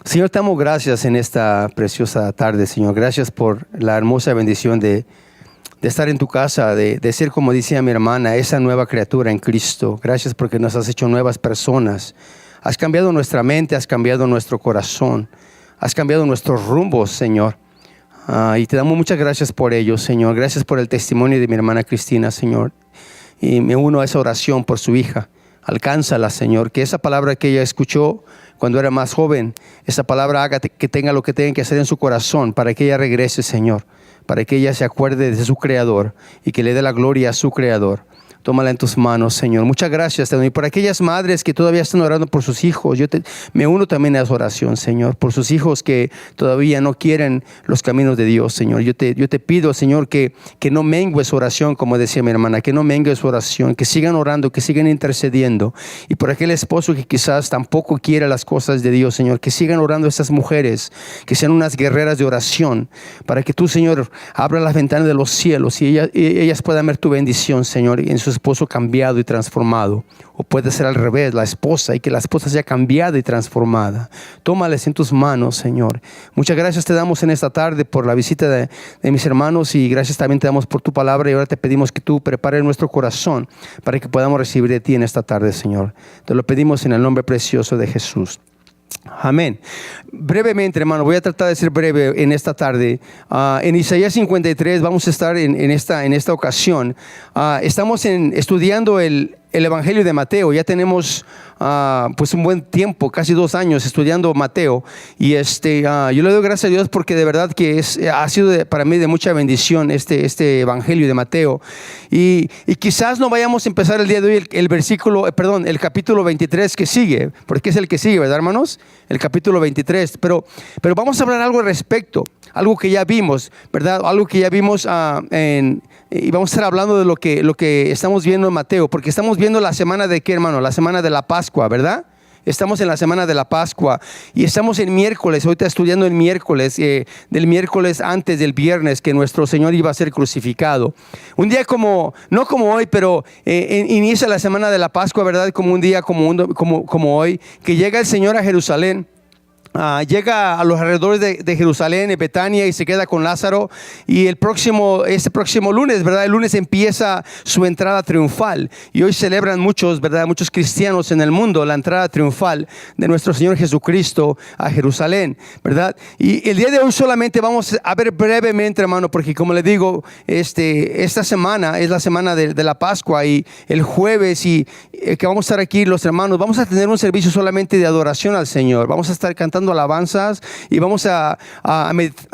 Señor, te damos gracias en esta preciosa tarde, Señor. Gracias por la hermosa bendición de estar en tu casa, de ser, como decía mi hermana, esa nueva criatura en Cristo. Gracias porque nos has hecho nuevas personas. Has cambiado nuestra mente, has cambiado nuestro corazón, has cambiado nuestros rumbos, Señor. Y te damos muchas gracias por ello, Señor. Gracias por el testimonio de mi hermana Cristina, Señor. Y me uno a esa oración por su hija. Alcánzala, Señor, que esa palabra que ella escuchó cuando era más joven, esa palabra haga que tenga lo que tenga que hacer en su corazón para que ella regrese, Señor, para que ella se acuerde de su Creador y que le dé la gloria a su Creador. Tómala en tus manos, Señor. Muchas gracias, y por aquellas madres que todavía están orando por sus hijos. Me uno también a esa oración, Señor, por sus hijos que todavía no quieren los caminos de Dios, Señor. Yo te pido, Señor, que no mengue su oración, como decía mi hermana, que no mengue su oración, que sigan orando, que sigan intercediendo. Y por aquel esposo que quizás tampoco quiere las cosas de Dios, Señor, que sigan orando estas mujeres, que sean unas guerreras de oración, para que tú, Señor, abra las ventanas de los cielos y ellas puedan ver tu bendición, Señor, en su esposo cambiado y transformado. O puede ser al revés, la esposa, y que la esposa sea cambiada y transformada. Tómales en tus manos, Señor. Muchas gracias te damos en esta tarde por la visita de mis hermanos, y gracias también te damos por tu palabra, y ahora te pedimos que tú prepares nuestro corazón para que podamos recibir de ti en esta tarde, Señor. Te lo pedimos en el nombre precioso de Jesús. Amén. Brevemente, hermano, voy a tratar de ser breve en esta tarde. En Isaías 53 vamos a estar en esta ocasión. Estamos estudiando el Evangelio de Mateo. Ya tenemos pues un buen tiempo, casi 2 años estudiando Mateo, y yo le doy gracias a Dios porque de verdad que ha sido para mí de mucha bendición este Evangelio de Mateo, y quizás no vayamos a empezar el día de hoy el capítulo 23 que sigue, porque es el que sigue, ¿verdad, hermanos? El capítulo 23, pero vamos a hablar algo al respecto, algo que ya vimos, ¿verdad? Algo que ya vimos y vamos a estar hablando de lo que estamos viendo en Mateo, porque estamos viendo la semana de ¿qué, hermano? La semana de la Pascua, ¿verdad? Estamos en la semana de la Pascua y estamos en miércoles. Ahorita estudiando el miércoles, del miércoles antes del viernes que nuestro Señor iba a ser crucificado. Un día no como hoy, pero inicia la semana de la Pascua, ¿verdad? Como un día como hoy, que llega el Señor a Jerusalén. Llega a los alrededores de Jerusalén, en Betania, y se queda con Lázaro. Y este próximo lunes, ¿verdad? El lunes empieza su entrada triunfal. Y hoy celebran muchos cristianos en el mundo la entrada triunfal de nuestro Señor Jesucristo a Jerusalén, ¿verdad? Y el día de hoy solamente vamos a ver brevemente, hermano, porque como le digo, esta semana es la semana de la Pascua, y el jueves que vamos a estar aquí los hermanos, vamos a tener un servicio solamente de adoración al Señor. Vamos a estar cantando alabanzas y vamos a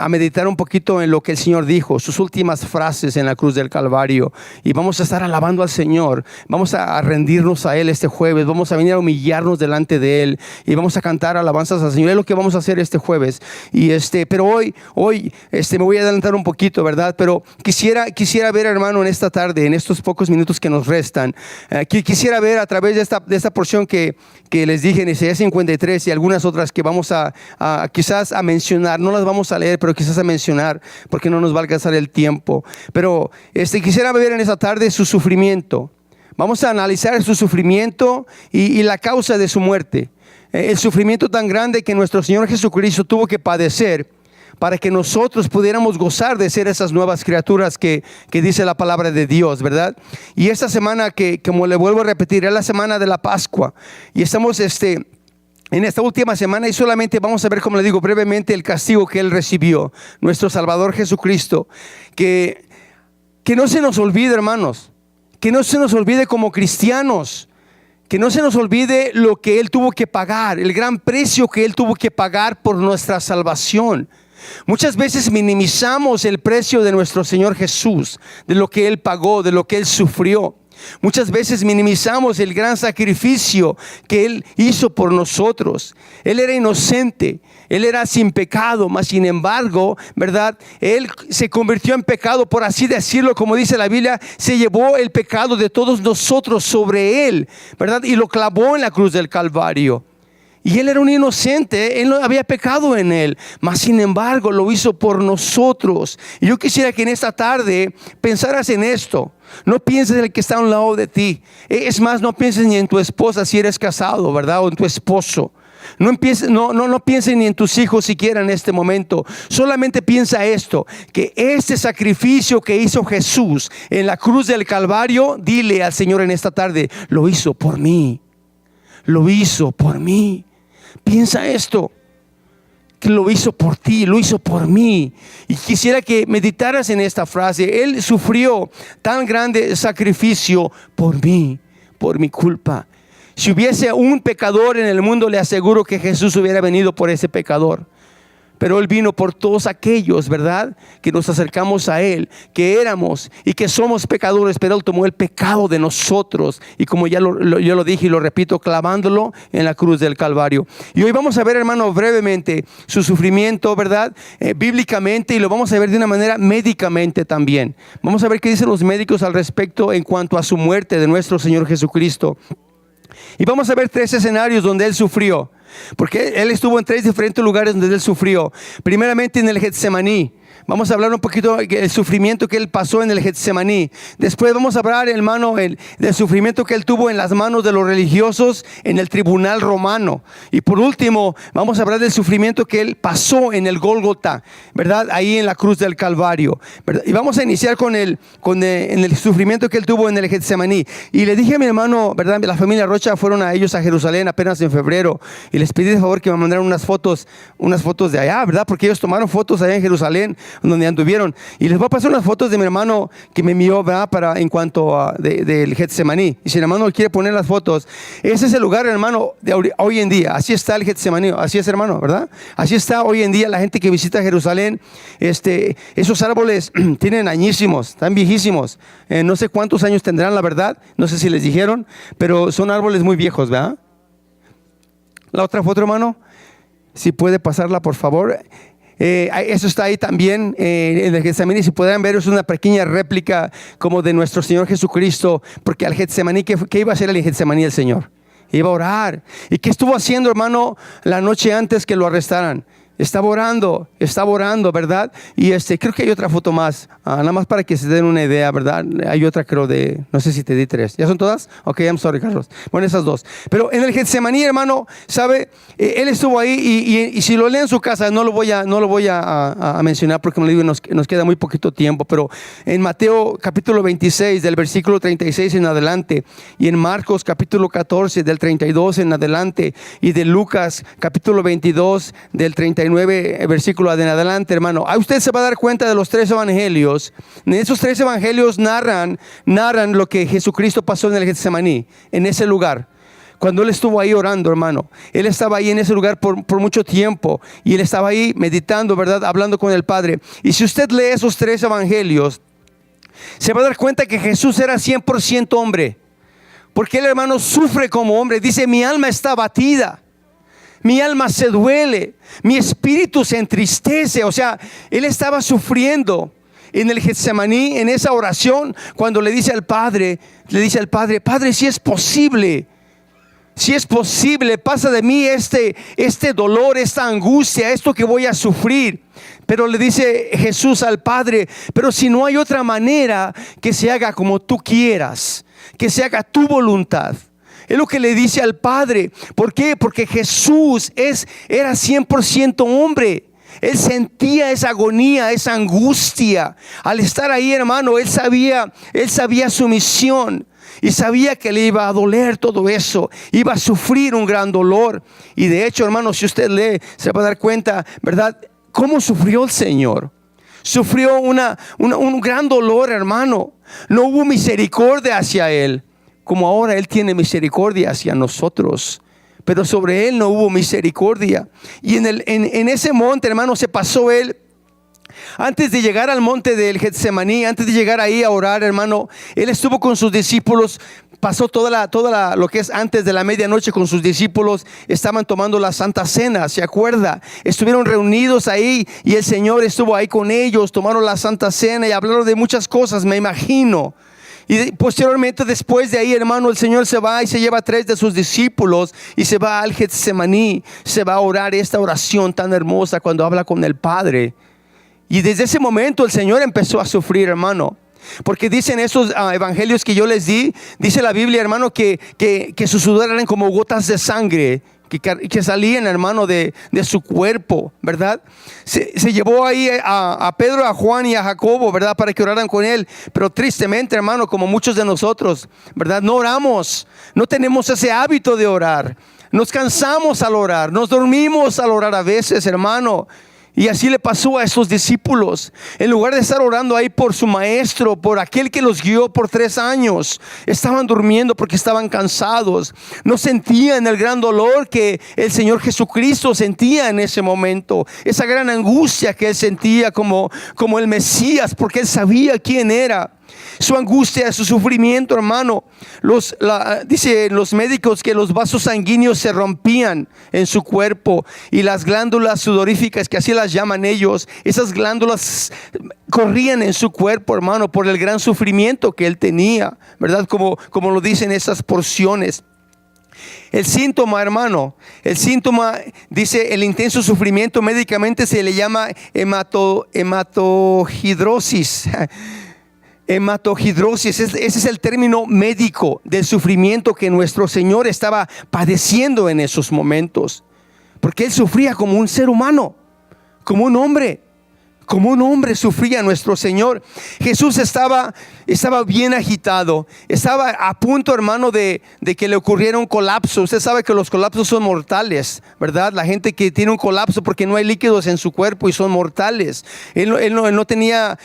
meditar un poquito en lo que el Señor dijo, sus últimas frases en la cruz del Calvario, y vamos a estar alabando al Señor. Vamos a rendirnos a Él este jueves, vamos a venir a humillarnos delante de Él y vamos a cantar alabanzas al Señor. Es lo que vamos a hacer este jueves. Pero hoy me voy a adelantar un poquito, ¿verdad? Pero quisiera ver, hermano, en esta tarde, en estos pocos minutos que nos restan, quisiera ver a través de esta porción que les dije en Isaías 53 y algunas otras que vamos quizás a mencionar. No las vamos a leer, pero quizás a mencionar, porque no nos va a alcanzar el tiempo. Pero quisiera ver en esta tarde su sufrimiento. Vamos a analizar su sufrimiento y la causa de su muerte. El sufrimiento tan grande que nuestro Señor Jesucristo tuvo que padecer para que nosotros pudiéramos gozar de ser esas nuevas criaturas que dice la palabra de Dios, ¿verdad? Y esta semana que, como le vuelvo a repetir, es la semana de la Pascua, y estamos en esta última semana, y solamente vamos a ver, como le digo, brevemente el castigo que Él recibió, nuestro Salvador Jesucristo. Que no se nos olvide, hermanos, que no se nos olvide como cristianos, que no se nos olvide lo que Él tuvo que pagar, el gran precio que Él tuvo que pagar por nuestra salvación. Muchas veces minimizamos el precio de nuestro Señor Jesús, de lo que Él pagó, de lo que Él sufrió. Muchas veces minimizamos el gran sacrificio que Él hizo por nosotros. Él era inocente, Él era sin pecado, mas sin embargo, ¿verdad? Él se convirtió en pecado, por así decirlo, como dice la Biblia, se llevó el pecado de todos nosotros sobre Él, ¿verdad? Y lo clavó en la cruz del Calvario. Y Él era un inocente, Él no había pecado en Él, mas sin embargo lo hizo por nosotros. Y yo quisiera que en esta tarde pensaras en esto. No pienses en el que está a un lado de ti. Es más, no pienses ni en tu esposa si eres casado, ¿verdad? O en tu esposo. No piensen ni en tus hijos siquiera en este momento. Solamente piensa esto, que este sacrificio que hizo Jesús en la cruz del Calvario, dile al Señor en esta tarde, lo hizo por mí. Lo hizo por mí. Piensa esto, que lo hizo por ti, lo hizo por mí. Y quisiera que meditaras en esta frase. Él sufrió tan grande sacrificio por mí, por mi culpa. Si hubiese un pecador en el mundo, le aseguro que Jesús hubiera venido por ese pecador. Pero Él vino por todos aquellos, ¿verdad?, que nos acercamos a Él, que éramos y que somos pecadores, pero Él tomó el pecado de nosotros. Y como yo lo dije y lo repito, clavándolo en la cruz del Calvario. Y hoy vamos a ver, hermano, brevemente su sufrimiento, ¿verdad?, bíblicamente, y lo vamos a ver de una manera médicamente también. Vamos a ver qué dicen los médicos al respecto en cuanto a su muerte de nuestro Señor Jesucristo. Y vamos a ver 3 escenarios donde Él sufrió, porque Él estuvo en 3 diferentes lugares donde Él sufrió. Primeramente en el Getsemaní. Vamos a hablar un poquito del sufrimiento que Él pasó en el Getsemaní. Después vamos a hablar, hermano, del sufrimiento que Él tuvo en las manos de los religiosos en el tribunal romano. Y por último, vamos a hablar del sufrimiento que Él pasó en el Gólgota, ¿verdad?, ahí en la cruz del Calvario, ¿verdad? Y vamos a iniciar en el sufrimiento que Él tuvo en el Getsemaní. Y le dije a mi hermano, ¿verdad?, la familia Rocha fueron a ellos a Jerusalén apenas en febrero. Y les pedí de favor que me mandaran unas fotos de allá, ¿verdad?, porque ellos tomaron fotos allá en Jerusalén, donde anduvieron. Y les voy a pasar unas fotos de mi hermano que me envió, ¿verdad?, en cuanto a del Getsemaní. Y si el hermano quiere poner las fotos, ese es el lugar, hermano, de hoy en día. Así está el Getsemaní. Así es, hermano, ¿verdad? Así está hoy en día la gente que visita Jerusalén. Esos árboles tienen añísimos, están viejísimos. No sé cuántos años tendrán, la verdad. No sé si les dijeron, pero son árboles muy viejos, ¿verdad? La otra foto, hermano, si puede pasarla, por favor. Eso está ahí también en el Getsemaní. Si pueden ver, es una pequeña réplica como de nuestro Señor Jesucristo, porque al Getsemaní, ¿qué iba a hacer el Getsemaní el Señor? Iba a orar. ¿Y qué estuvo haciendo, hermano, la noche antes que lo arrestaran? Estaba orando, ¿verdad? Y creo que hay otra foto más, nada más para que se den una idea, ¿verdad? Hay otra, creo, no sé si te di 3. ¿Ya son todas? Ok, I'm sorry, Carlos. Bueno, esas 2. Pero en el Getsemaní, hermano, ¿sabe? Él estuvo ahí y si lo lee en su casa, no lo voy a mencionar porque me lo digo, nos queda muy poquito tiempo. Pero en Mateo capítulo 26, del versículo 36 en adelante, y en Marcos capítulo 14, del 32 en adelante, y de Lucas capítulo 22, del 39 versículo en adelante, hermano, a usted se va a dar cuenta de los 3 evangelios. En esos 3 evangelios narran lo que Jesucristo pasó en el Getsemaní, en ese lugar. Cuando Él estuvo ahí orando, hermano, Él estaba ahí en ese lugar por mucho tiempo, y Él estaba ahí meditando, ¿verdad?, hablando con el Padre. Y si usted lee esos 3 evangelios, se va a dar cuenta que Jesús era 100% hombre, porque Él, hermano, sufre como hombre. Dice: mi alma está abatida, mi alma se duele, mi espíritu se entristece. O sea, Él estaba sufriendo en el Getsemaní, en esa oración, cuando le dice al Padre, Padre, si es posible, pasa de mí este dolor, esta angustia, esto que voy a sufrir. Pero le dice Jesús al Padre: pero si no hay otra manera, que se haga como tú quieras, que se haga tu voluntad. Es lo que le dice al Padre. ¿Por qué? Porque Jesús era 100% hombre. Él sentía esa agonía, esa angustia. Al estar ahí, hermano, él sabía su misión. Y sabía que le iba a doler todo eso. Iba a sufrir un gran dolor. Y de hecho, hermano, si usted lee, se va a dar cuenta, ¿verdad?, cómo sufrió el Señor. Sufrió un gran dolor, hermano. No hubo misericordia hacia Él, como ahora Él tiene misericordia hacia nosotros. Pero sobre Él no hubo misericordia. Y en ese monte, hermano, se pasó Él. Antes de llegar al monte del Getsemaní, antes de llegar ahí a orar, hermano, Él estuvo con sus discípulos. Pasó toda lo que es antes de la medianoche con sus discípulos. Estaban tomando la Santa Cena, ¿se acuerda? Estuvieron reunidos ahí y el Señor estuvo ahí con ellos. Tomaron la Santa Cena y hablaron de muchas cosas, me imagino. Y posteriormente, después de ahí, hermano, el Señor se va y se lleva a 3 de sus discípulos y se va al Getsemaní. Se va a orar esta oración tan hermosa cuando habla con el Padre. Y desde ese momento el Señor empezó a sufrir, hermano. Porque dicen esos evangelios que yo les di, dice la Biblia, hermano, que su sudor eran como gotas de sangre que salían, hermano, de su cuerpo, ¿verdad? Se llevó ahí a Pedro, a Juan y a Jacobo, ¿verdad? Para que oraran con él. Pero tristemente, hermano, como muchos de nosotros, ¿verdad? No oramos, no tenemos ese hábito de orar. Nos cansamos al orar, nos dormimos al orar a veces, hermano. Y así le pasó a esos discípulos. En lugar de estar orando ahí por su maestro, por aquel que los guió por 3 años, estaban durmiendo porque estaban cansados. No sentían el gran dolor que el Señor Jesucristo sentía en ese momento. Esa gran angustia que él sentía como el Mesías, porque él sabía quién era. Su angustia, su sufrimiento, hermano. Dice los médicos que los vasos sanguíneos se rompían en su cuerpo y las glándulas sudoríficas, que así las llaman ellos, esas glándulas corrían en su cuerpo, hermano, por el gran sufrimiento que él tenía, ¿verdad? Como lo dicen esas porciones. El síntoma, hermano, dice el intenso sufrimiento, médicamente se le llama hematogidrosis. Hematogidrosis, ese es el término médico del sufrimiento que nuestro Señor estaba padeciendo en esos momentos, porque él sufría como un ser humano, como un hombre sufría nuestro Señor. Jesús estaba bien agitado, estaba a punto, hermano, de que le ocurriera un colapso. Usted sabe que los colapsos son mortales, ¿verdad? La gente que tiene un colapso porque no hay líquidos en su cuerpo y son mortales. Él no tenía,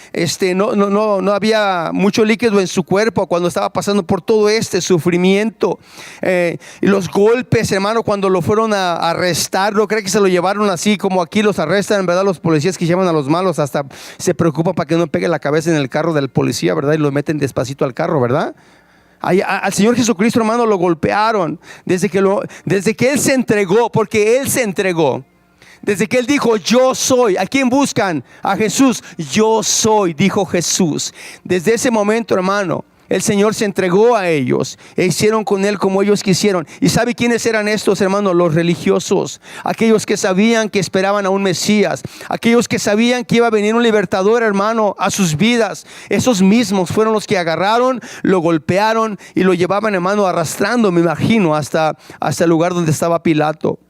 no había mucho líquido en su cuerpo cuando estaba pasando por todo este sufrimiento. Y los golpes, hermano, cuando lo fueron a arrestar, no creo que se lo llevaron así como aquí los arrestan, ¿verdad? Los policías que llevan a los malos hasta se preocupan para que no pegue la cabeza en el carro del policía, ¿verdad? Y lo meten despacito al carro, ¿verdad? Al Señor Jesucristo, hermano, lo golpearon desde que Él se entregó, porque Él se entregó. Desde que Él dijo, yo soy. ¿A quién buscan? A Jesús. Yo soy, dijo Jesús. Desde ese momento, hermano, el Señor se entregó a ellos e hicieron con Él como ellos quisieron. ¿Y sabe quiénes eran estos, hermanos? Los religiosos, aquellos que sabían que esperaban a un Mesías, aquellos que sabían que iba a venir un libertador, hermano, a sus vidas. Esos mismos fueron los que agarraron, lo golpearon y lo llevaban, hermano, arrastrando, me imagino, hasta el lugar donde estaba Pilato.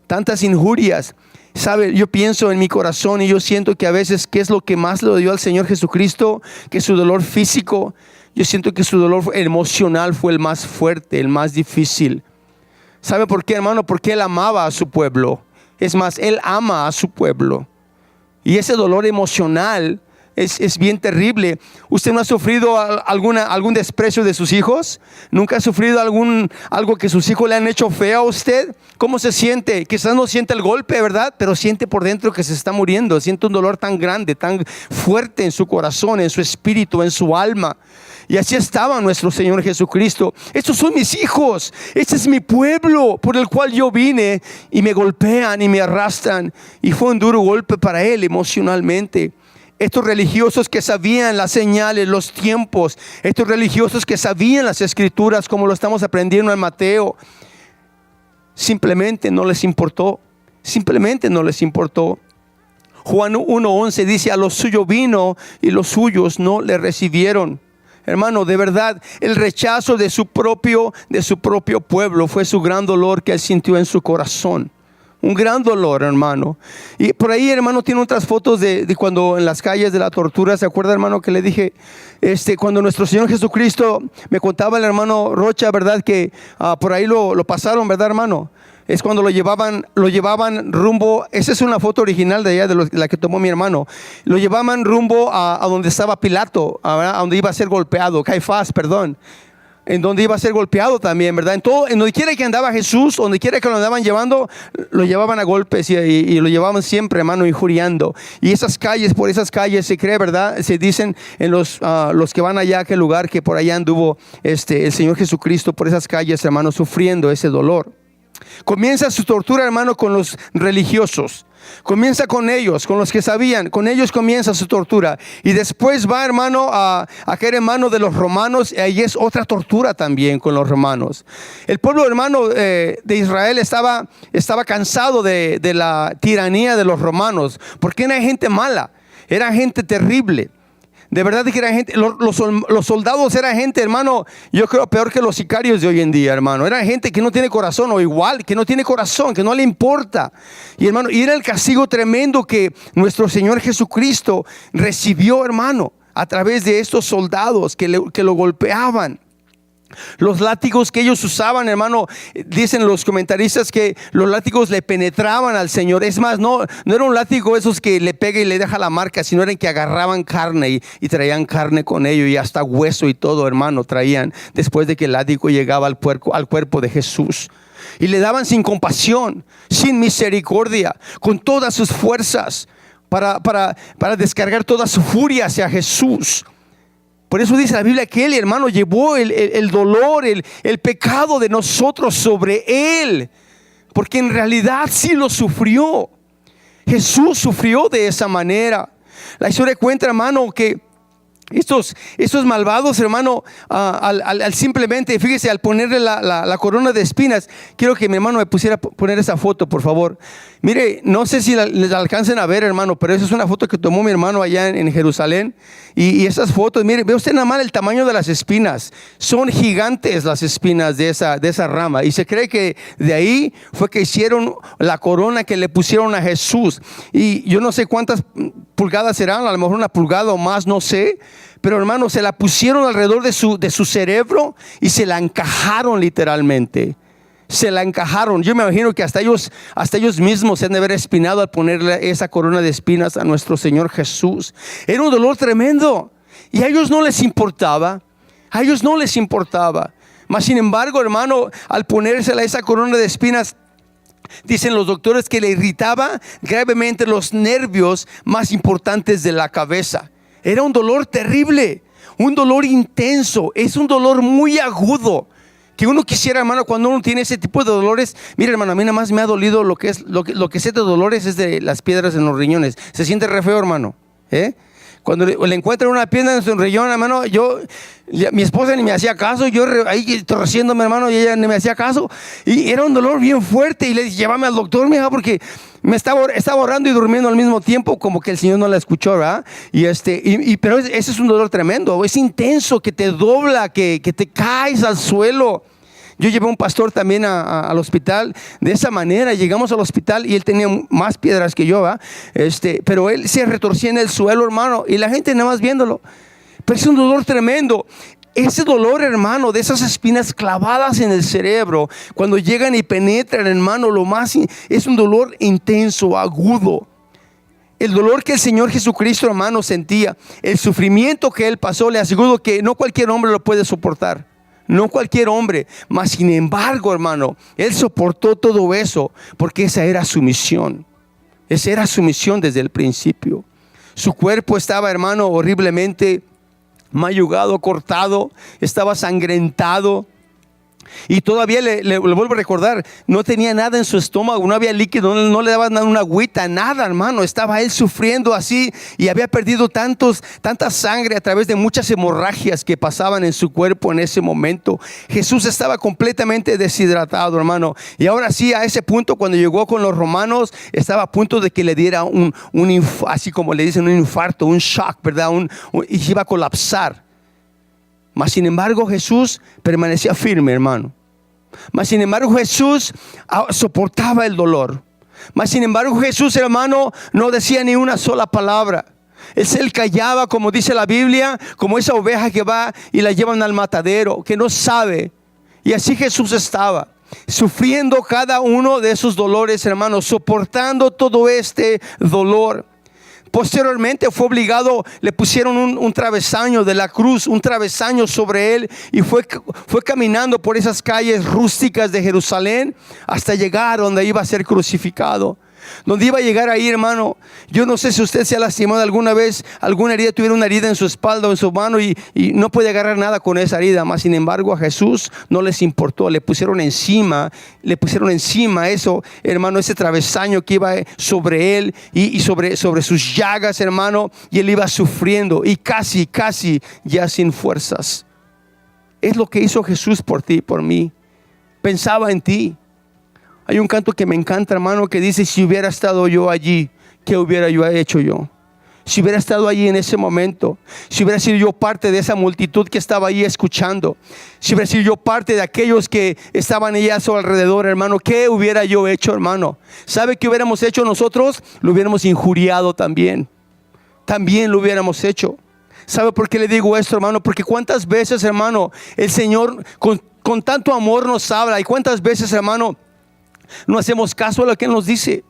Tantas injurias. ¿Sabe? Yo pienso en mi corazón y yo siento que a veces, ¿qué es lo que más le dio al Señor Jesucristo? Que su dolor físico. Yo siento que su dolor emocional fue el más fuerte, el más difícil. ¿Sabe por qué, hermano? Porque Él amaba a su pueblo. Es más, Él ama a su pueblo. Y ese dolor emocional es bien terrible. ¿Usted no ha sufrido algún desprecio de sus hijos? ¿Nunca ha sufrido algo que sus hijos le han hecho feo a usted? ¿Cómo se siente? Quizás no siente el golpe, ¿verdad? Pero siente por dentro que se está muriendo. Siente un dolor tan grande, tan fuerte en su corazón, en su espíritu, en su alma. Y así estaba nuestro Señor Jesucristo. Estos son mis hijos, este es mi pueblo por el cual yo vine, y me golpean y me arrastran. Y fue un duro golpe para Él emocionalmente. Estos religiosos que sabían las señales, los tiempos, estos religiosos que sabían las escrituras, como lo estamos aprendiendo en Mateo, simplemente no les importó. Simplemente no les importó. Juan 1:11 dice, a los suyos vino y los suyos no le recibieron. Hermano, de verdad, el rechazo de su propio pueblo fue su gran dolor que Él sintió en su corazón. Un gran dolor, hermano. Y por ahí, hermano, tiene otras fotos de cuando en las calles de la tortura. ¿Se acuerda, hermano, que le dije? Cuando nuestro Señor Jesucristo, me contaba el hermano Rocha, ¿verdad? Que por ahí lo pasaron, ¿verdad, hermano? Es cuando lo llevaban rumbo. Esa es una foto original de allá, de la que tomó mi hermano. Lo llevaban rumbo a donde estaba Pilato, ¿verdad? A donde iba a ser golpeado, Caifás, perdón. En donde iba a ser golpeado también, ¿verdad? En donde quiera que andaba Jesús, donde quiera que lo andaban llevando, lo llevaban a golpes y lo llevaban siempre, hermano, injuriando. Y por esas calles se cree, ¿verdad? Se dicen en los que van allá a aquel lugar, que por allá anduvo el Señor Jesucristo por esas calles, hermano, sufriendo ese dolor. Comienza su tortura, hermano, con los religiosos. Comienza con ellos, con los que sabían. Con ellos comienza su tortura. Y después va, hermano, a caer en manos de los romanos. Y ahí es otra tortura también con los romanos. El pueblo, hermano, de Israel estaba cansado de la tiranía de los romanos. Porque era gente mala, era gente terrible. De verdad que era gente, los soldados eran gente, hermano, yo creo peor que los sicarios de hoy en día, hermano. Era gente que no tiene corazón, o igual, que no tiene corazón, que no le importa. Y hermano, y era el castigo tremendo que nuestro Señor Jesucristo recibió, hermano, a través de estos soldados que lo golpeaban. Los látigos que ellos usaban, hermano, dicen los comentaristas que los látigos le penetraban al Señor. Es más, no era un látigo esos que le pega y le deja la marca, sino eran que agarraban carne y traían carne con ello, y hasta hueso y todo, hermano, traían después de que el látigo llegaba al cuerpo de Jesús. Y le daban sin compasión, sin misericordia, con todas sus fuerzas para descargar toda su furia hacia Jesús. Por eso dice la Biblia que Él, hermano, llevó el dolor, el pecado de nosotros sobre Él. Porque en realidad sí lo sufrió. Jesús sufrió de esa manera. La historia cuenta, hermano, que estos malvados, hermano, al simplemente, fíjese, al ponerle la corona de espinas. Quiero que mi hermano me pusiera poner esa foto, por favor. Mire, no sé si les alcancen a ver, hermano, pero esa es una foto que tomó mi hermano allá en Jerusalén. Y esas fotos, mire, ve usted nada más el tamaño de las espinas. Son gigantes las espinas de esa rama. Y se cree que de ahí fue que hicieron la corona que le pusieron a Jesús. Y yo no sé cuántas pulgadas serán, a lo mejor una pulgada o más, no sé. Pero hermano, se la pusieron alrededor de su cerebro y se la encajaron literalmente. Se la encajaron. Yo me imagino que hasta ellos mismos se han de haber espinado al ponerle esa corona de espinas a nuestro Señor Jesús. Era un dolor tremendo y a ellos no les importaba. A ellos no les importaba. Mas sin embargo, hermano, al ponérsela esa corona de espinas, dicen los doctores que le irritaba gravemente los nervios más importantes de la cabeza. Era un dolor terrible, un dolor intenso. Es un dolor muy agudo que uno quisiera, hermano, cuando uno tiene ese tipo de dolores. Mira, hermano, a mí nada más me ha dolido lo que sé de dolores es de las piedras en los riñones. Se siente re feo, hermano, Cuando le encuentran una piedra en su riñón, hermano, mi esposa ni me hacía caso. Yo ahí torciéndome, hermano, y ella ni me hacía caso. Y era un dolor bien fuerte. Y le dije, llévame al doctor, mija, porque me estaba orando y durmiendo al mismo tiempo, como que el Señor no la escuchó, ¿verdad? Pero ese es un dolor tremendo. Es intenso, que te dobla, que te caes al suelo. Yo llevé a un pastor también al hospital de esa manera. Llegamos al hospital y él tenía más piedras que yo, ¿va? Pero él se retorcía en el suelo, hermano, y la gente nada más viéndolo. Pero es un dolor tremendo. Ese dolor, hermano, de esas espinas clavadas en el cerebro, cuando llegan y penetran, hermano, es un dolor intenso, agudo. El dolor que el Señor Jesucristo, hermano, sentía, el sufrimiento que Él pasó, le aseguro que no cualquier hombre lo puede soportar. No cualquier hombre, mas sin embargo, hermano, Él soportó todo eso porque esa era su misión. Esa era su misión desde el principio. Su cuerpo estaba, hermano, horriblemente mayugado, cortado, estaba sangrentado. Y todavía le vuelvo a recordar, no tenía nada en su estómago, no había líquido, no le daban una agüita, nada, hermano. Estaba él sufriendo así y había perdido tanta sangre a través de muchas hemorragias que pasaban en su cuerpo en ese momento. Jesús estaba completamente deshidratado, hermano. Y ahora sí, a ese punto, cuando llegó con los romanos, estaba a punto de que le diera así como le dicen, un infarto, un shock, ¿verdad? Y se iba a colapsar. Mas sin embargo Jesús permanecía firme, hermano. Mas sin embargo Jesús soportaba el dolor. Mas sin embargo Jesús, hermano, no decía ni una sola palabra. Él callaba, como dice la Biblia, como esa oveja que va y la llevan al matadero, que no sabe. Y así Jesús estaba, sufriendo cada uno de esos dolores, hermano, soportando todo este dolor. Posteriormente fue obligado, le pusieron un travesaño de la cruz, un travesaño sobre él, y fue caminando por esas calles rústicas de Jerusalén hasta llegar donde iba a ser crucificado. Donde iba a llegar ahí, hermano. Yo no sé si usted se ha lastimado alguna vez, alguna herida, tuviera una herida en su espalda o en su mano y no puede agarrar nada con esa herida. Mas sin embargo a Jesús no les importó. Le pusieron encima eso, hermano, ese travesaño que iba sobre él y sobre sus llagas, hermano. Y él iba sufriendo y casi ya sin fuerzas. Es lo que hizo Jesús por ti, por mí. Pensaba en ti. Hay un canto que me encanta, hermano, que dice: si hubiera estado yo allí, ¿qué hubiera yo hecho yo? Si hubiera estado allí en ese momento, si hubiera sido yo parte de esa multitud que estaba ahí escuchando, si hubiera sido yo parte de aquellos que estaban allá a su alrededor, hermano, ¿qué hubiera yo hecho, hermano? ¿Sabe qué hubiéramos hecho nosotros? Lo hubiéramos injuriado también. También lo hubiéramos hecho. ¿Sabe por qué le digo esto, hermano? Porque cuántas veces, hermano, el Señor con tanto amor nos habla, y cuántas veces, hermano, no hacemos caso a lo que Él nos dice.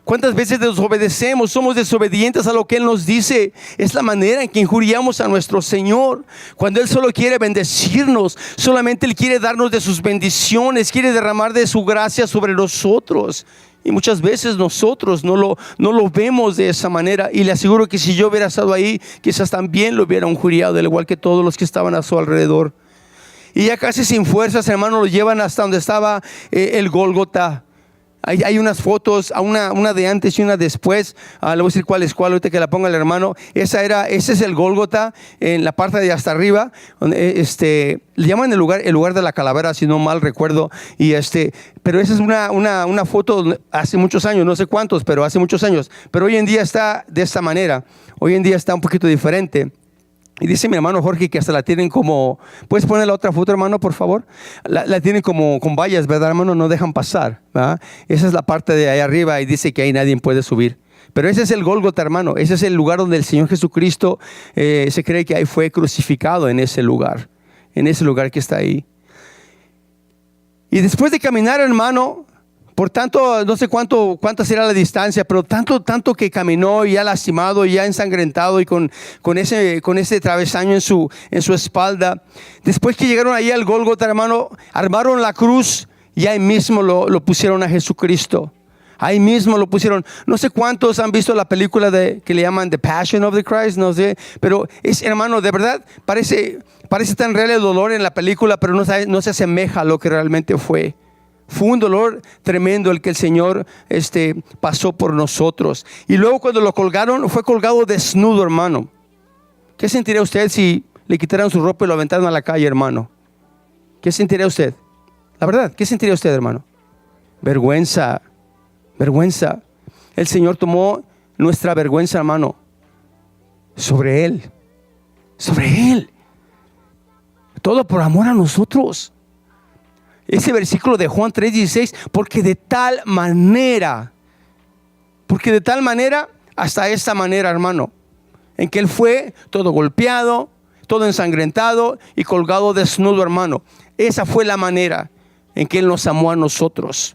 ¿Cuántas veces desobedecemos? Somos desobedientes a lo que Él nos dice. Es la manera en que injuriamos a nuestro Señor. Cuando Él solo quiere bendecirnos, solamente Él quiere darnos de sus bendiciones, quiere derramar de su gracia sobre nosotros. Y muchas veces nosotros no lo vemos de esa manera. Y le aseguro que si yo hubiera estado ahí, quizás también lo hubiera injuriado, al igual que todos los que estaban a su alrededor. Y ya casi sin fuerzas, hermano, lo llevan hasta donde estaba el Gólgota. Hay unas fotos, una de antes y una después. Le voy a decir cuál es cuál, ahorita que la ponga el hermano. Ese es el Gólgota, en la parte de hasta arriba. Le llaman el lugar de la calavera, si no mal recuerdo. Pero esa es una foto hace muchos años, no sé cuántos, pero hace muchos años. Pero hoy en día está de esta manera. Hoy en día está un poquito diferente. Y dice mi hermano Jorge que hasta la tienen como... ¿Puedes poner la otra foto, hermano, por favor? La tienen como con vallas, ¿verdad, hermano? No dejan pasar, ¿verdad? Esa es la parte de ahí arriba y dice que ahí nadie puede subir. Pero ese es el Gólgota, hermano. Ese es el lugar donde el Señor Jesucristo se cree que ahí fue crucificado, en ese lugar que está ahí. Y después de caminar, hermano, por tanto, no sé cuánta será la distancia, pero tanto que caminó, ya lastimado, ya ensangrentado y con ese travesaño en su espalda. Después que llegaron allí al Gólgota, hermano, armaron la cruz y ahí mismo lo pusieron a Jesucristo. Ahí mismo lo pusieron. No sé cuántos han visto la película que le llaman The Passion of the Christ, no sé, pero hermano, de verdad parece tan real el dolor en la película, pero no se asemeja a lo que realmente fue. Fue un dolor tremendo el que el Señor pasó por nosotros. Y luego cuando lo colgaron, fue colgado desnudo, hermano. ¿Qué sentiría usted si le quitaran su ropa y lo aventaran a la calle, hermano? ¿Qué sentiría usted? La verdad, ¿qué sentiría usted, hermano? Vergüenza. El Señor tomó nuestra vergüenza, hermano, sobre Él. Todo por amor a nosotros. Ese versículo de Juan 3:16, porque de tal manera, hasta esta manera, hermano, en que Él fue todo golpeado, todo ensangrentado y colgado desnudo, hermano. Esa fue la manera en que Él nos amó a nosotros,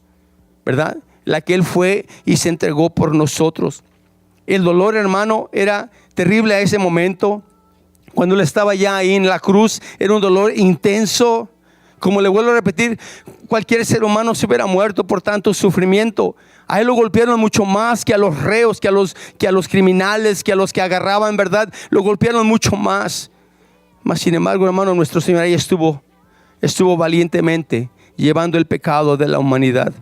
¿verdad? La que Él fue y se entregó por nosotros. El dolor, hermano, era terrible a ese momento. Cuando Él estaba ya ahí en la cruz, era un dolor intenso. Como le vuelvo a repetir, cualquier ser humano se hubiera muerto por tanto sufrimiento. A Él lo golpearon mucho más que a los reos, que a los criminales, que a los que agarraban, ¿verdad? Lo golpearon mucho más. Mas sin embargo, hermano, nuestro Señor ahí estuvo valientemente llevando el pecado de la humanidad.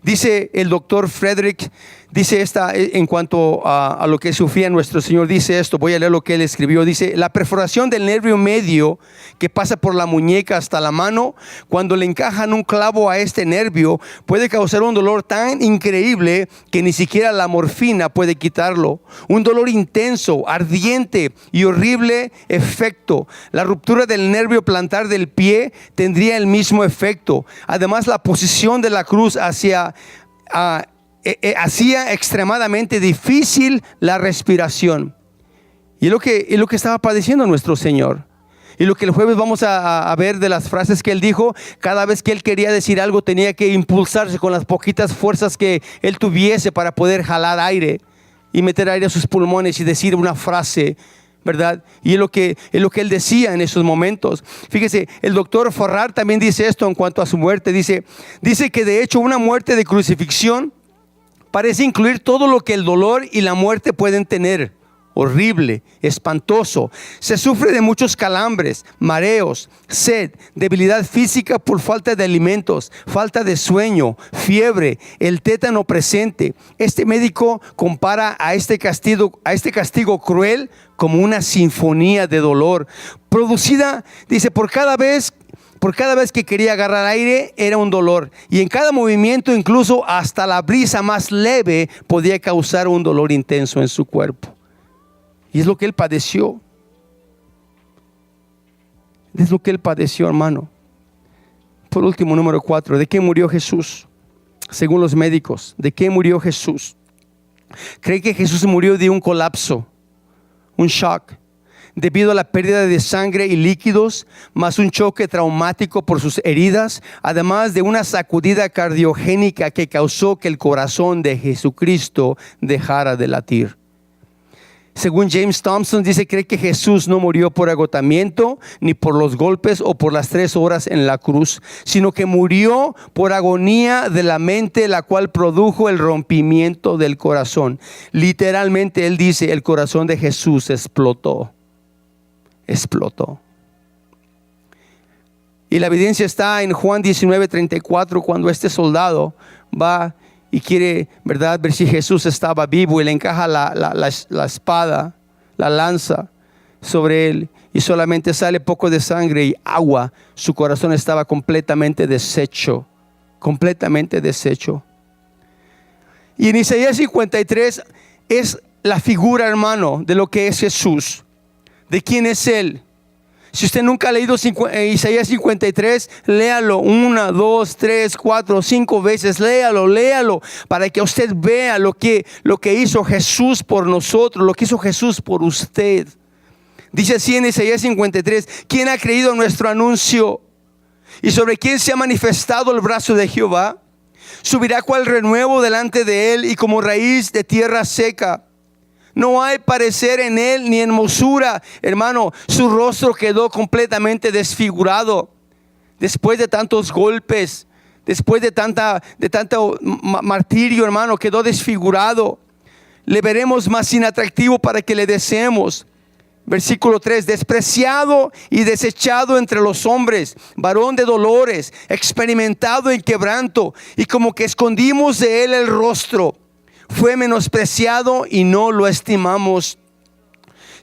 Dice el doctor Frederick, dice en cuanto a lo que sufría nuestro Señor, dice esto, voy a leer lo que él escribió. Dice: la perforación del nervio medio que pasa por la muñeca hasta la mano, cuando le encajan un clavo a este nervio, puede causar un dolor tan increíble que ni siquiera la morfina puede quitarlo. Un dolor intenso, ardiente y horrible efecto. La ruptura del nervio plantar del pie tendría el mismo efecto. Además, la posición de la cruz hacía extremadamente difícil la respiración. Y es lo que estaba padeciendo nuestro Señor. Y lo que el jueves vamos a ver de las frases que Él dijo: cada vez que Él quería decir algo, tenía que impulsarse con las poquitas fuerzas que Él tuviese para poder jalar aire y meter aire a sus pulmones y decir una frase, ¿verdad? Y es lo que Él decía en esos momentos. Fíjese, el doctor Farrar también dice esto en cuanto a su muerte. Dice que de hecho una muerte de crucifixión parece incluir todo lo que el dolor y la muerte pueden tener. Horrible, espantoso. Se sufre de muchos calambres, mareos, sed, debilidad física por falta de alimentos, falta de sueño, fiebre, el tétano presente. Este médico compara a este castigo cruel como una sinfonía de dolor, producida, dice, por cada vez que quería agarrar aire era un dolor, y en cada movimiento, incluso hasta la brisa más leve, podía causar un dolor intenso en su cuerpo. Y es lo que Él padeció. Es lo que Él padeció, hermano. Por último, número 4. ¿De qué murió Jesús? Según los médicos, ¿de qué murió Jesús? ¿Cree que Jesús murió de un colapso, un shock, debido a la pérdida de sangre y líquidos, más un choque traumático por sus heridas, además de una sacudida cardiogénica que causó que el corazón de Jesucristo dejara de latir? Según James Thompson, dice, cree que Jesús no murió por agotamiento, ni por los golpes o por las 3 horas en la cruz, sino que murió por agonía de la mente, la cual produjo el rompimiento del corazón. Literalmente él dice, el corazón de Jesús explotó. Y la evidencia está en Juan 19:34, cuando este soldado va y quiere, ¿verdad?, ver si Jesús estaba vivo, y le encaja la espada, la lanza sobre él, y solamente sale poco de sangre y agua. Su corazón estaba completamente deshecho. Y en Isaías 53 es la figura, hermano, de lo que es Jesús, de quién es Él. Si usted nunca ha leído Isaías 53, léalo 1, 2, 3, 4, 5 veces. Léalo para que usted vea lo que hizo Jesús por nosotros, lo que hizo Jesús por usted. Dice así en Isaías 53, ¿quién ha creído nuestro anuncio? ¿Y sobre quién se ha manifestado el brazo de Jehová? Subirá cual renuevo delante de él, y como raíz de tierra seca. No hay parecer en él ni hermosura. Hermano, su rostro quedó completamente desfigurado. Después de tantos golpes, después de tanto martirio, hermano, quedó desfigurado. Le veremos más inatractivo para que le deseemos. Versículo 3, despreciado y desechado entre los hombres, varón de dolores, experimentado en quebranto, y como que escondimos de él el rostro. Fue menospreciado y no lo estimamos.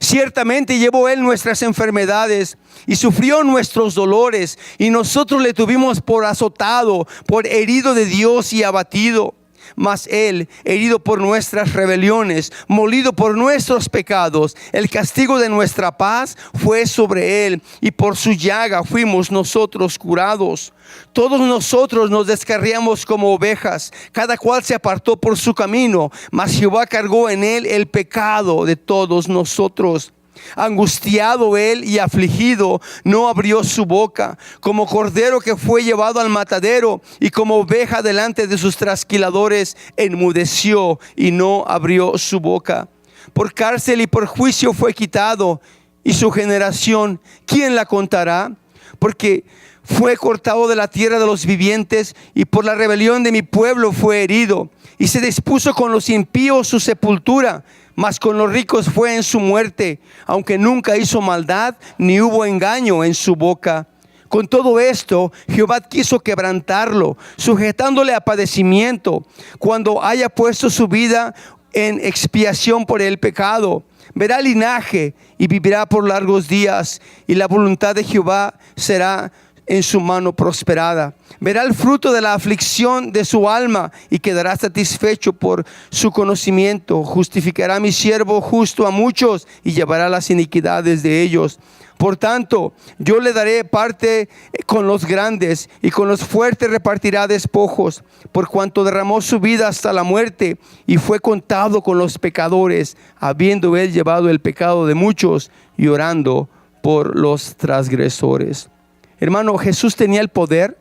Ciertamente llevó él nuestras enfermedades y sufrió nuestros dolores, y nosotros le tuvimos por azotado, por herido de Dios y abatido. Mas él, herido por nuestras rebeliones, molido por nuestros pecados, el castigo de nuestra paz fue sobre él, y por su llaga fuimos nosotros curados. Todos nosotros nos descarriamos como ovejas, cada cual se apartó por su camino, mas Jehová cargó en él el pecado de todos nosotros. Angustiado él y afligido, no abrió su boca. Como cordero que fue llevado al matadero, y como oveja delante de sus trasquiladores, enmudeció y no abrió su boca. Por cárcel y por juicio fue quitado, y su generación, ¿quién la contará? Porque fue cortado de la tierra de los vivientes, y por la rebelión de mi pueblo fue herido. Y se dispuso con los impíos su sepultura, mas con los ricos fue en su muerte, aunque nunca hizo maldad, ni hubo engaño en su boca. Con todo esto, Jehová quiso quebrantarlo, sujetándole a padecimiento, cuando haya puesto su vida en expiación por el pecado. Verá linaje y vivirá por largos días, y la voluntad de Jehová será en su mano prosperada. Verá el fruto de la aflicción de su alma, y quedará satisfecho por su conocimiento. Justificará mi siervo justo a muchos, y llevará las iniquidades de ellos. Por tanto, yo le daré parte con los grandes, y con los fuertes repartirá despojos, por cuanto derramó su vida hasta la muerte, y fue contado con los pecadores, habiendo él llevado el pecado de muchos, y orando por los transgresores. Hermano, Jesús tenía el poder.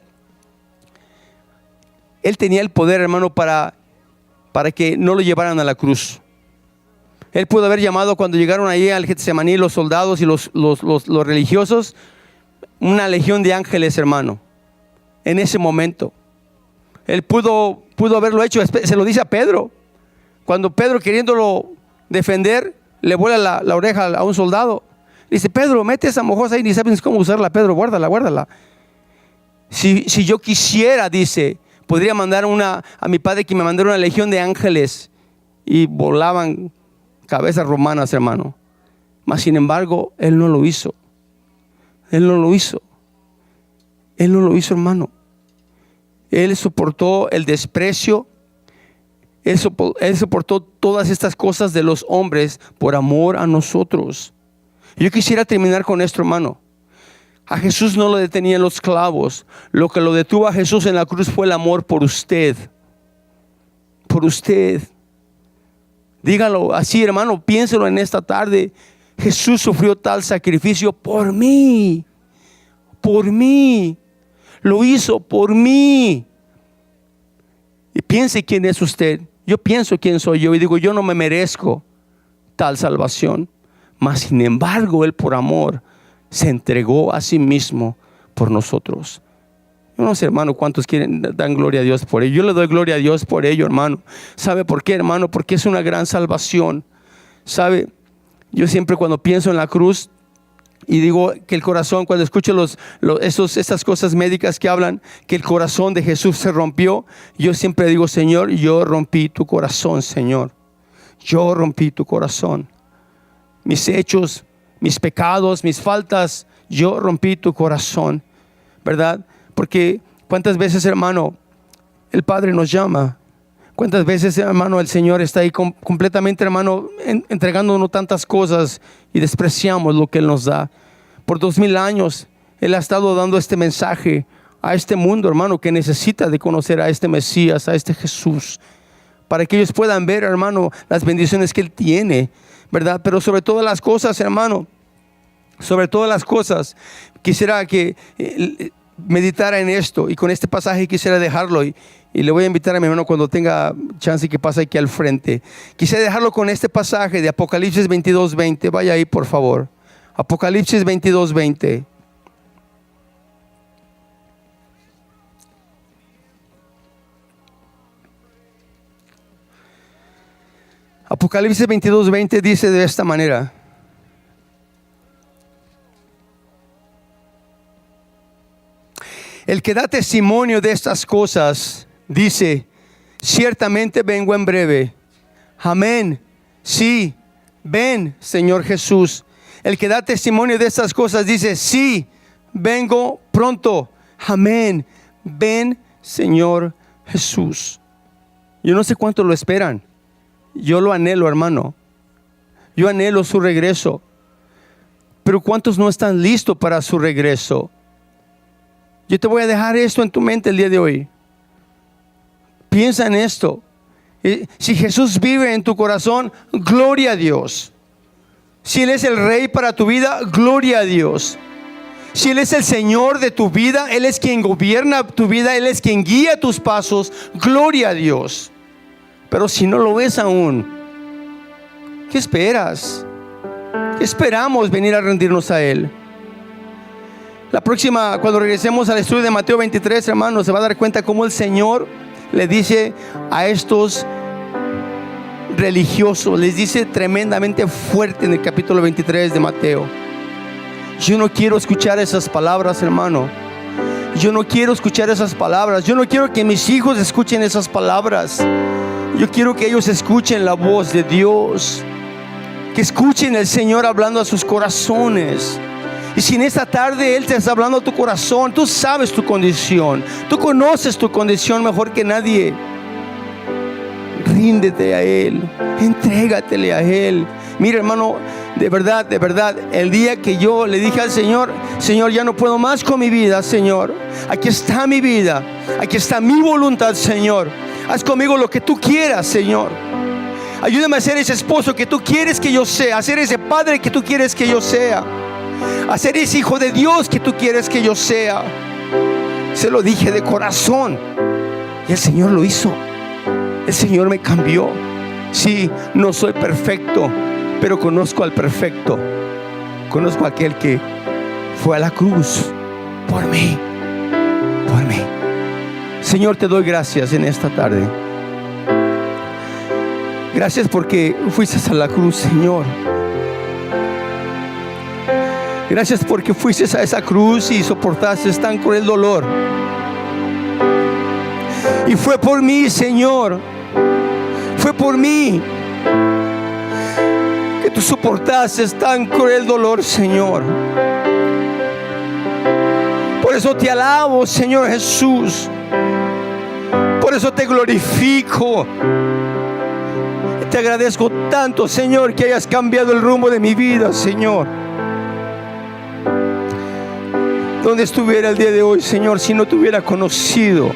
Él tenía el poder, hermano, para que no lo llevaran a la cruz. Él pudo haber llamado, cuando llegaron ahí al Getsemaní, los soldados y los religiosos, una legión de ángeles, hermano. En ese momento él pudo haberlo hecho. Se lo dice a Pedro, cuando Pedro, queriéndolo defender, le vuela la oreja a un soldado. Dice: Pedro, mete esa mojosa ahí, ni sabes cómo usarla. Pedro, guárdala. Si yo quisiera, dice, podría mandar a mi padre que me mandara una legión de ángeles, y volaban cabezas romanas, hermano. Mas sin embargo, él no lo hizo. Él no lo hizo, hermano. Él soportó el desprecio, Él soportó todas estas cosas de los hombres por amor a nosotros. Yo quisiera terminar con esto, hermano. A Jesús no lo detenían los clavos. Lo que lo detuvo a Jesús en la cruz fue el amor por usted. Por usted. Dígalo así, hermano, piénselo en esta tarde. Jesús sufrió tal sacrificio por mí. Por mí. Lo hizo por mí. Y piense quién es usted. Yo pienso quién soy yo y digo, yo no me merezco tal salvación. Mas sin embargo, Él por amor se entregó a sí mismo por nosotros. Yo no sé, hermano, cuántos dan gloria a Dios por ello. Yo le doy gloria a Dios por ello, hermano. ¿Sabe por qué, hermano? Porque es una gran salvación. ¿Sabe? Yo siempre cuando pienso en la cruz y digo que el corazón, cuando escucho estas cosas médicas que hablan que el corazón de Jesús se rompió, yo siempre digo, Señor, yo rompí tu corazón, Señor. Yo rompí tu corazón. Mis hechos, mis pecados, mis faltas, yo rompí tu corazón, ¿verdad? Porque cuántas veces, hermano, el Padre nos llama. Cuántas veces, hermano, el Señor está ahí completamente, hermano, entregándonos tantas cosas y despreciamos lo que Él nos da. Por 2000 años Él ha estado dando este mensaje a este mundo, hermano, que necesita de conocer a este Mesías, a este Jesús, para que ellos puedan ver, hermano, las bendiciones que Él tiene, ¿verdad? Pero sobre todas las cosas, hermano, sobre todas las cosas, quisiera que meditara en esto, y con este pasaje quisiera dejarlo, y le voy a invitar a mi hermano cuando tenga chance que pase aquí al frente. Quisiera dejarlo con este pasaje de Apocalipsis 22:20. Vaya ahí, por favor. Apocalipsis 22:20. Apocalipsis 22:20 dice de esta manera: el que da testimonio de estas cosas dice, ciertamente vengo en breve. Amén. Sí, ven, Señor Jesús. El que da testimonio de estas cosas dice, sí, vengo pronto. Amén. Ven, Señor Jesús. Yo no sé cuánto lo esperan. Yo lo anhelo, hermano. Yo anhelo su regreso. Pero ¿cuántos no están listos para su regreso? Yo te voy a dejar esto en tu mente el día de hoy. Piensa en esto. Si Jesús vive en tu corazón, gloria a Dios. Si Él es el Rey para tu vida, gloria a Dios. Si Él es el Señor de tu vida, Él es quien gobierna tu vida, Él es quien guía tus pasos, gloria a Dios. Pero si no lo ves aún, ¿qué esperas? ¿Qué esperamos venir a rendirnos a Él? La próxima, cuando regresemos al estudio de Mateo 23, hermanos, se va a dar cuenta cómo el Señor le dice a estos religiosos, les dice tremendamente fuerte en el capítulo 23 de Mateo. Yo no quiero escuchar esas palabras, hermano. Yo no quiero escuchar esas palabras. Yo no quiero que mis hijos escuchen esas palabras. Yo quiero que ellos escuchen la voz de Dios, que escuchen al Señor hablando a sus corazones. Y si en esta tarde Él te está hablando a tu corazón, tú sabes tu condición, tú conoces tu condición mejor que nadie. Ríndete a Él, entrégatele a Él. Mira, hermano, de verdad, el día que yo le dije al Señor, Señor, ya no puedo más con mi vida, Señor. Aquí está mi vida, aquí está mi voluntad, Señor. Haz conmigo lo que tú quieras, Señor. Ayúdame a ser ese esposo que tú quieres que yo sea, a ser ese padre que tú quieres que yo sea, a ser ese hijo de Dios que tú quieres que yo sea. Se lo dije de corazón y el Señor lo hizo. El Señor me cambió. Sí, no soy perfecto, pero conozco al perfecto. Conozco a aquel que fue a la cruz por mí. Por mí. Señor, te doy gracias en esta tarde. Gracias porque fuiste a la cruz, Señor. Gracias porque fuiste a esa cruz y soportaste tan cruel dolor. Y fue por mí, Señor. Fue por mí que tú soportaste tan cruel dolor, Señor. Por eso te alabo, Señor Jesús. Por eso te glorifico. Te agradezco tanto, Señor, que hayas cambiado el rumbo de mi vida, Señor. Donde estuviera el día de hoy, Señor, si no te hubiera conocido.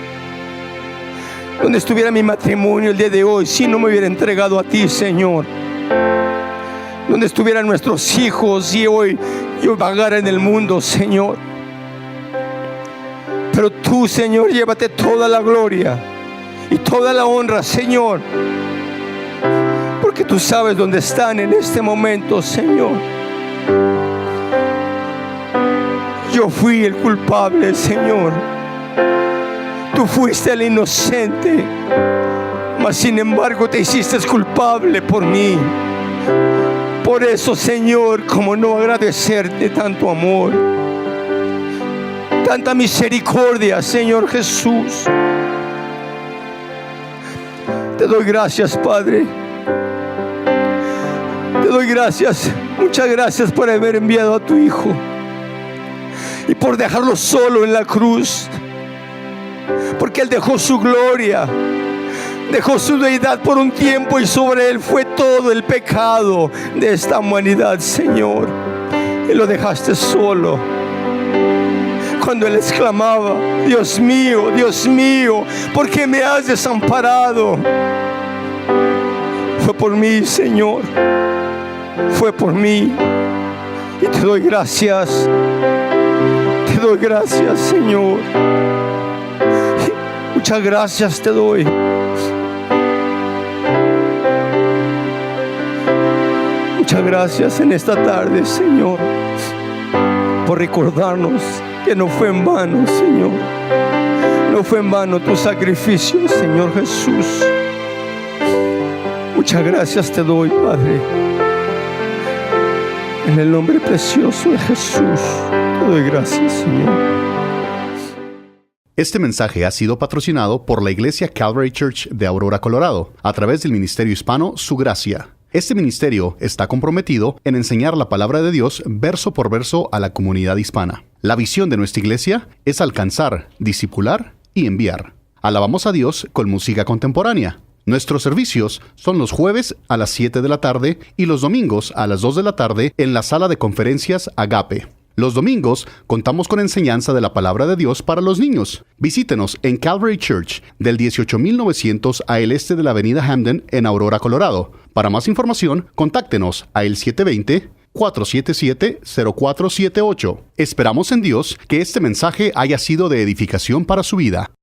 Donde estuviera mi matrimonio el día de hoy, si no me hubiera entregado a ti, Señor. Donde estuvieran nuestros hijos y hoy yo vagara en el mundo, Señor. Pero tú, Señor, llévate toda la gloria y toda la honra, Señor. Porque tú sabes dónde están en este momento, Señor. Yo fui el culpable, Señor. Tú fuiste el inocente, mas sin embargo te hiciste culpable por mí. Por eso, Señor, como no agradecerte tanto amor, tanta misericordia, Señor Jesús. Te doy gracias, Padre. Te doy gracias, muchas gracias por haber enviado a tu Hijo y por dejarlo solo en la cruz. Porque Él dejó su gloria, dejó su deidad por un tiempo y sobre Él fue todo el pecado de esta humanidad, Señor. Y lo dejaste solo. Cuando Él exclamaba: Dios mío, ¿por qué me has desamparado? Fue por mí, Señor. Fue por mí. Y te doy gracias. Te doy gracias, Señor. Muchas gracias te doy. Muchas gracias en esta tarde, Señor, por recordarnos que no fue en vano, Señor. No fue en vano tu sacrificio, Señor Jesús. Muchas gracias te doy, Padre. En el nombre precioso de Jesús, te doy gracias, Señor. Este mensaje ha sido patrocinado por la Iglesia Calvary Church de Aurora, Colorado, a través del ministerio hispano Su Gracia. Este ministerio está comprometido en enseñar la palabra de Dios verso por verso a la comunidad hispana. La visión de nuestra iglesia es alcanzar, discipular y enviar. Alabamos a Dios con música contemporánea. Nuestros servicios son los jueves a las 7 de la tarde y los domingos a las 2 de la tarde en la sala de conferencias Agape. Los domingos contamos con enseñanza de la palabra de Dios para los niños. Visítenos en Calvary Church del 18900 al este de la avenida Hamden en Aurora, Colorado. Para más información, contáctenos a el 720-477-0478. Esperamos en Dios que este mensaje haya sido de edificación para su vida.